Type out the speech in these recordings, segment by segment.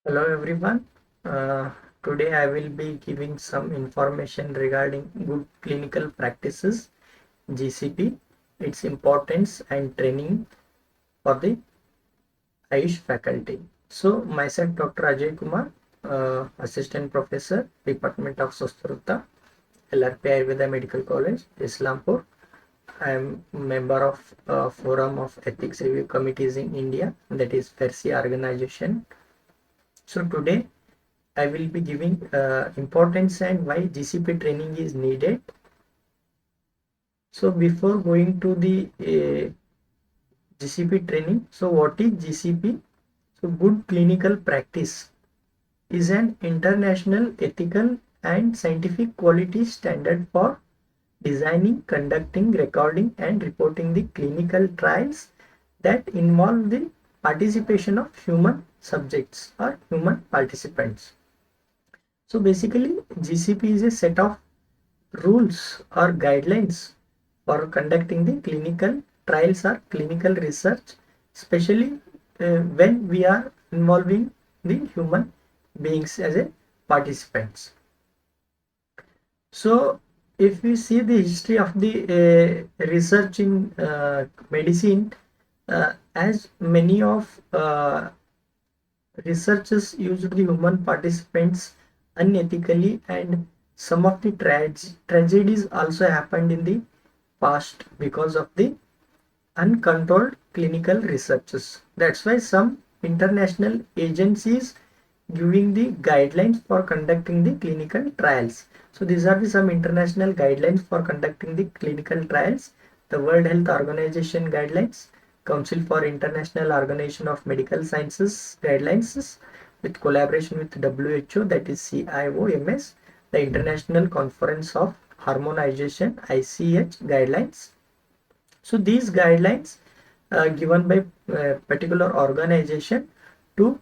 Hello everyone. Today I will be giving some information regarding good clinical practices GCP, its importance and training for the Ayush faculty. So myself Dr. Ajay Kumar, Assistant Professor, Department of Sustruta, LRP Ayurveda Medical College, Islampur. I am member of Forum of Ethics Review Committees in India, that is FERSI organization. So today I will be giving importance and why GCP training is needed. So before going to the GCP training, so what is GCP? So good clinical practice is an international ethical and scientific quality standard for designing, conducting, recording and reporting the clinical trials that involve the participation of human subjects or human participants. So basically GCP is a set of rules or guidelines for conducting the clinical trials or clinical research, especially when we are involving the human beings as a participants. So if we see the history of the research in medicine, as many of researchers used the human participants unethically, and some of the tragedies also happened in the past because of the uncontrolled clinical researches. That's why some international agencies giving the guidelines for conducting the clinical trials. So these are the some international guidelines for conducting the clinical trials. The World Health Organization guidelines, Council for International Organization of Medical Sciences guidelines with collaboration with WHO, that is CIOMS, the International Conference of Harmonization ICH guidelines. So these guidelines given by particular organization to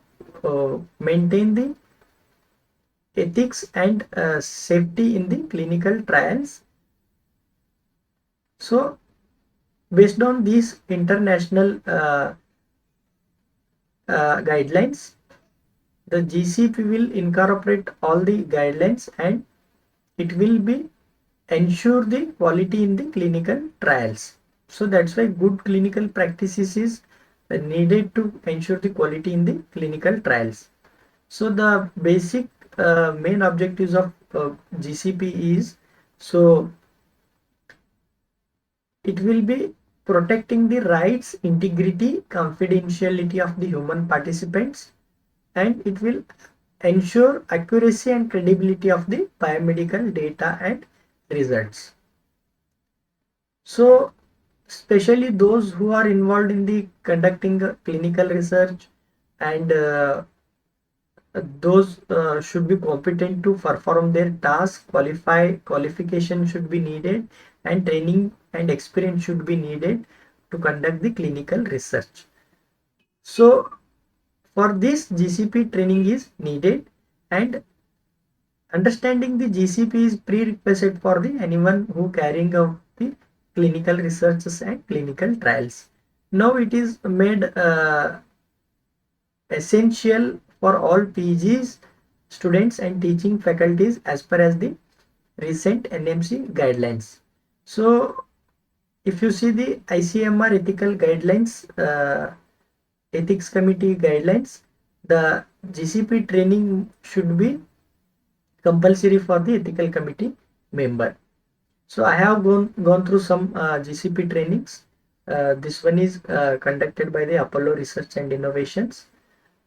maintain the ethics and safety in the clinical trials. So based on these international guidelines, the GCP will incorporate all the guidelines and it will be ensure the quality in the clinical trials. So that's why good clinical practices is needed to ensure the quality in the clinical trials. So the basic main objectives of GCP is, so it will be protecting the rights, integrity, confidentiality of the human participants, and it will ensure accuracy and credibility of the biomedical data and results. So especially those who are involved in the conducting clinical research, and those should be competent to perform their task, qualification should be needed, and training and experience should be needed to conduct the clinical research. So for this GCP training is needed, and understanding the GCP is prerequisite for the anyone who carrying out the clinical researches and clinical trials. Now it is made essential for all PGs, students and teaching faculties as per as the recent NMC guidelines. So if you see the ICMR ethical guidelines, ethics committee guidelines, the GCP training should be compulsory for the ethical committee member. So I have gone through some GCP trainings. This one is conducted by the Apollo Research and Innovations.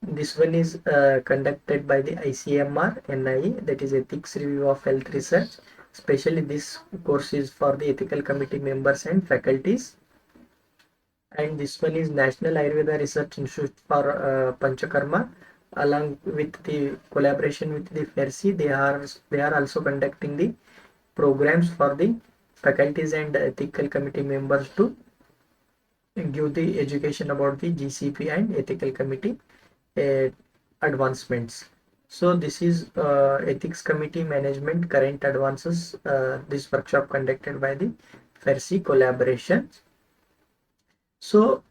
This one is conducted by the ICMR NIE, that is Ethics Review of Health Research. Especially this course is for the ethical committee members and faculties. And this one is National Ayurveda Research Institute for Panchakarma. Along with the collaboration with the FERSI, they are also conducting the programs for the faculties and ethical committee members to give the education about the GCP and ethical committee advancements. So this is ethics committee management current advances, this workshop conducted by the FERSI collaboration. So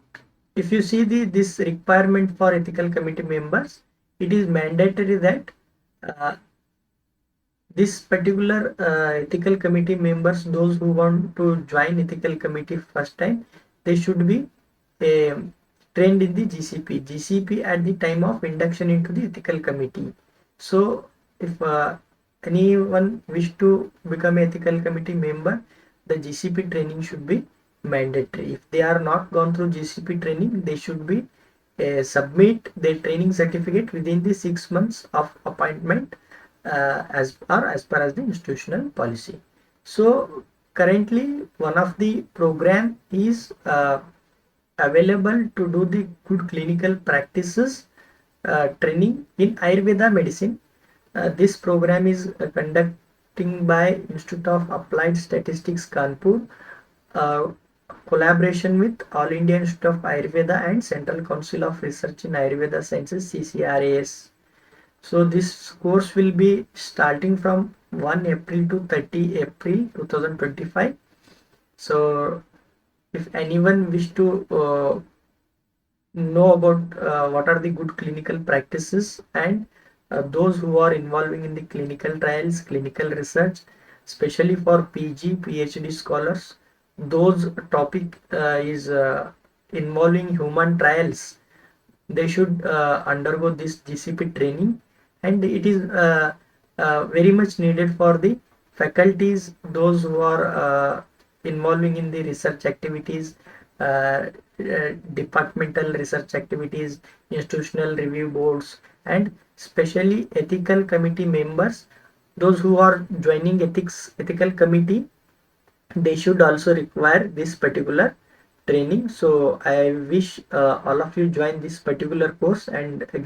if you see this requirement for ethical committee members, it is mandatory that uh, this particular ethical committee members, those who want to join ethical committee first time, they should be trained in the GCP at the time of induction into the ethical committee. So if anyone wish to become ethical committee member, the GCP training should be mandatory. If they are not gone through GCP training, they should be submit their training certificate within the 6 months of appointment, as per as the institutional policy. So currently one of the program is available to do the good clinical practices training in Ayurveda medicine. This program is conducting by Institute of Applied Statistics Kanpur, uh, collaboration with All India Institute of Ayurveda and Central Council of Research in Ayurveda Sciences, CCRAS. So this course will be starting from 1 April to 30 April 2025. So if anyone wish to know about what are the good clinical practices, and those who are involving in the clinical trials, clinical research, especially for PG, PhD scholars, those topic is involving human trials, they should undergo this GCP training, and it is very much needed for the faculties, those who are involving in the research activities, departmental research activities, institutional review boards, and especially ethical committee members, those who are joining ethical committee, they should also require this particular training. So I wish all of you join this particular course and get